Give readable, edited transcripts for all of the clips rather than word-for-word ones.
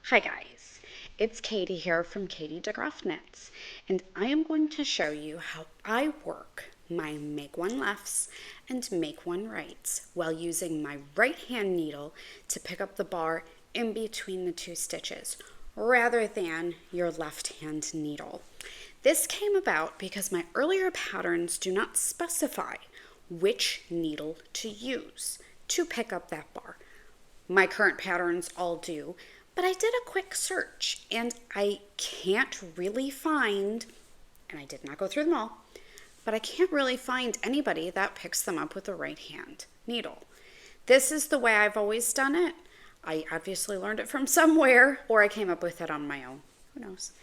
Hi guys, it's Katie here from Katie DeGroff Knits, and I am going to show you how I work my make one lefts and make one rights while using my right hand needle to pick up the bar in between the two stitches rather than your left hand needle. This came about because my earlier patterns do not specify which needle to use to pick up that bar. My current patterns all do, but I did a quick search and I can't really find, and I did not go through them all, but I can't really find anybody that picks them up with a right hand needle. This is the way I've always done it. I obviously learned it from somewhere, or I came up with it on my own. Who knows?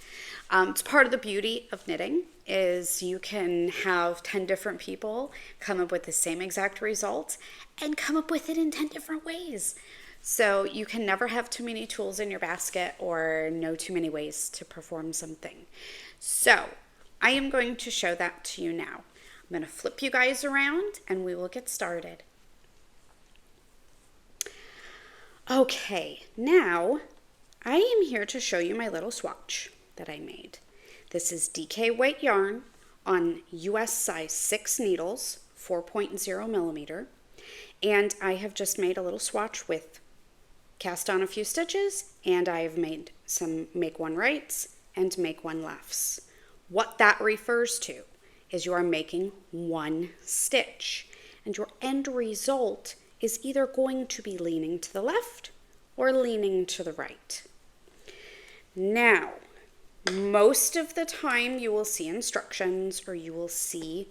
It's part of the beauty of knitting is you can have 10 different people come up with the same exact result and come up with it in 10 different ways. So you can never have too many tools in your basket or know too many ways to perform something. So I am going to show that to you now. I'm going to flip you guys around and we will get started. Okay, now I am here to show you my little swatch that I made. This is DK white yarn on US size 6 needles, 4.0 millimeter, and I have just made a little swatch with cast on a few stitches, and I have made some make one rights and make one lefts. What that refers to is you are making one stitch, and your end result is either going to be leaning to the left or leaning to the right. Now, most of the time you will see instructions or you will see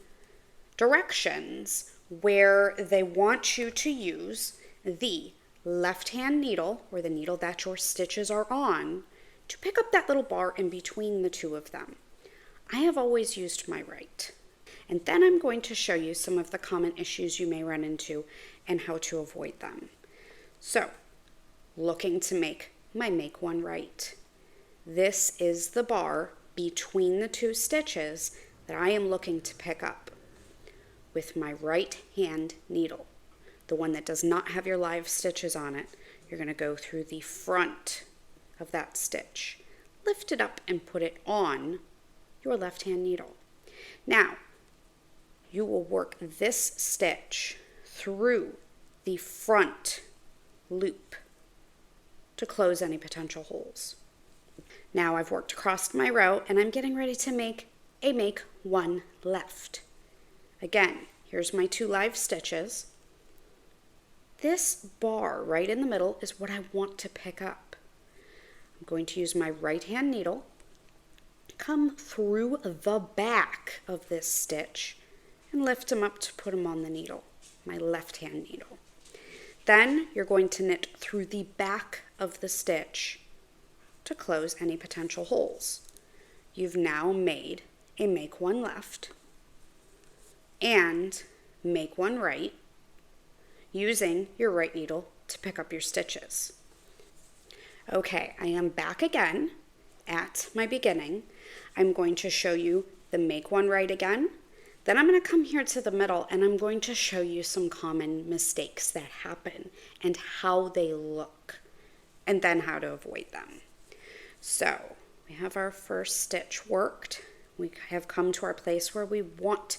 directions where they want you to use the left hand needle, or the needle that your stitches are on, to pick up that little bar in between the two of them. I have always used my right. And then I'm going to show you some of the common issues you may run into and how to avoid them. So, looking to make my make one right. This is the bar between the two stitches that I am looking to pick up with my right hand needle. The one that does not have your live stitches on it, you're going to go through the front of that stitch, lift it up and put it on your left hand needle. Now, you will work this stitch through the front loop to close any potential holes. Now I've worked across my row and I'm getting ready to make a make one left. Again, here's my 2 live stitches. This bar right in the middle is what I want to pick up. I'm going to use my right hand needle, come through the back of this stitch, and lift them up to put them on the needle, my left hand needle. Then you're going to knit through the back of the stitch to close any potential holes. You've now made a make one left and make one right, using your right needle to pick up your stitches. Okay, I am back again at my beginning. I'm going to show you the make one right again. Then I'm going to come here to the middle and I'm going to show you some common mistakes that happen and how they look, and then how to avoid them. So we have our first stitch worked. We have come to our place where we want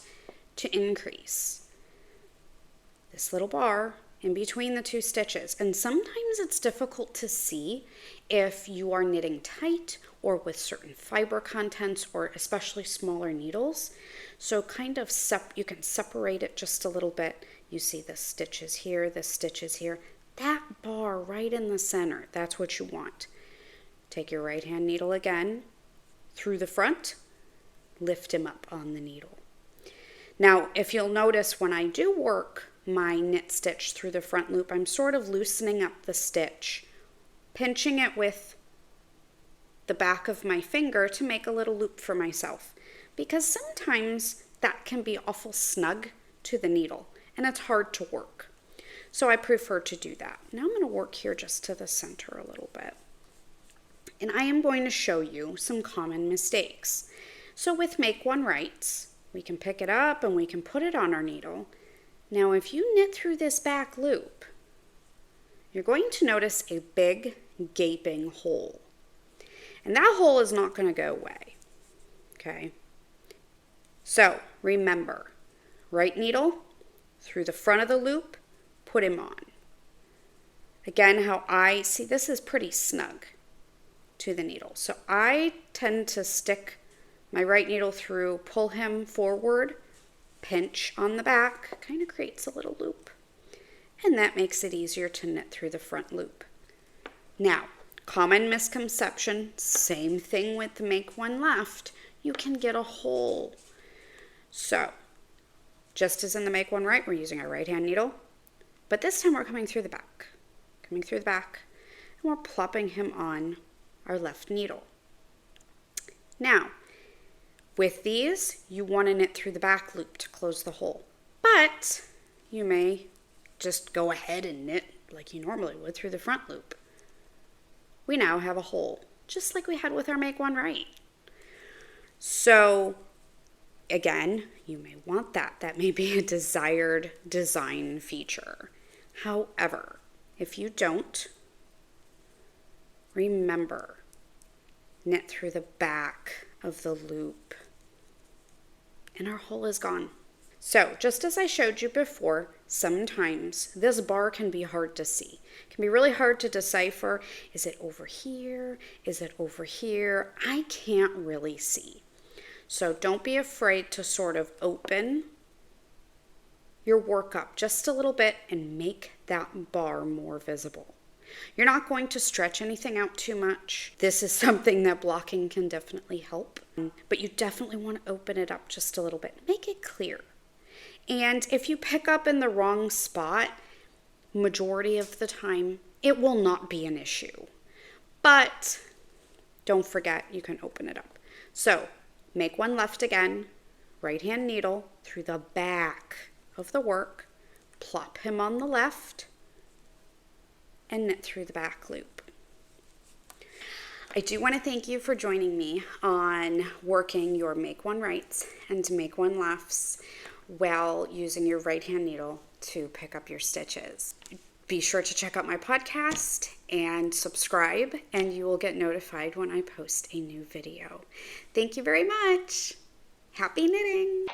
to increase this little bar in between the 2 stitches. And sometimes it's difficult to see if you are knitting tight or with certain fiber contents, or especially smaller needles. So kind of you can separate it just a little bit. You see the stitches here, the stitches here. That bar right in the center, that's what you want. Take your right hand needle again through the front, lift him up on the needle. Now, if you'll notice when I do work my knit stitch through the front loop, I'm sort of loosening up the stitch, pinching it with the back of my finger to make a little loop for myself, because sometimes that can be awful snug to the needle and it's hard to work. So I prefer to do that. Now I'm going to work here just to the center a little bit. And I am going to show you some common mistakes. So with make one rights, we can pick it up and we can put it on our needle. Now if you knit through this back loop, you're going to notice a big gaping hole And that hole is not going to go away. Okay. So remember, right needle through the front of the loop, put him on. Again, how I see this is pretty snug to the needle. So I tend to stick my right needle through, pull him forward, pinch on the back, kind of creates a little loop. And that makes it easier to knit through the front loop. Now, common misconception, same thing with the make one left, you can get a hole. So, just as in the make one right, we're using our right hand needle, but this time we're coming through the back. Coming through the back, and we're plopping him on our left needle. Now, with these, you want to knit through the back loop to close the hole, but you may just go ahead and knit like you normally would through the front loop. We now have a hole, just like we had with our make one right. So again, you may want that. That may be a desired design feature. However, if you don't, remember, knit through the back of the loop and our hole is gone. So just as I showed you before, sometimes this bar can be hard to see. It can be really hard to decipher. Is it over here? Is it over here? I can't really see. So don't be afraid to sort of open your work up just a little bit and make that bar more visible. You're not going to stretch anything out too much. This is something that blocking can definitely help, but you definitely want to open it up just a little bit. Make it clear. And if you pick up in the wrong spot, majority of the time, it will not be an issue. But don't forget, you can open it up. So make one left again, right hand needle through the back of the work, plop him on the left, and knit through the back loop. I do want to thank you for joining me on working your make one rights and make one lefts while using your right hand needle to pick up your stitches. Be sure to check out my podcast and subscribe, and you will get notified when I post a new video. Thank you very much. Happy knitting!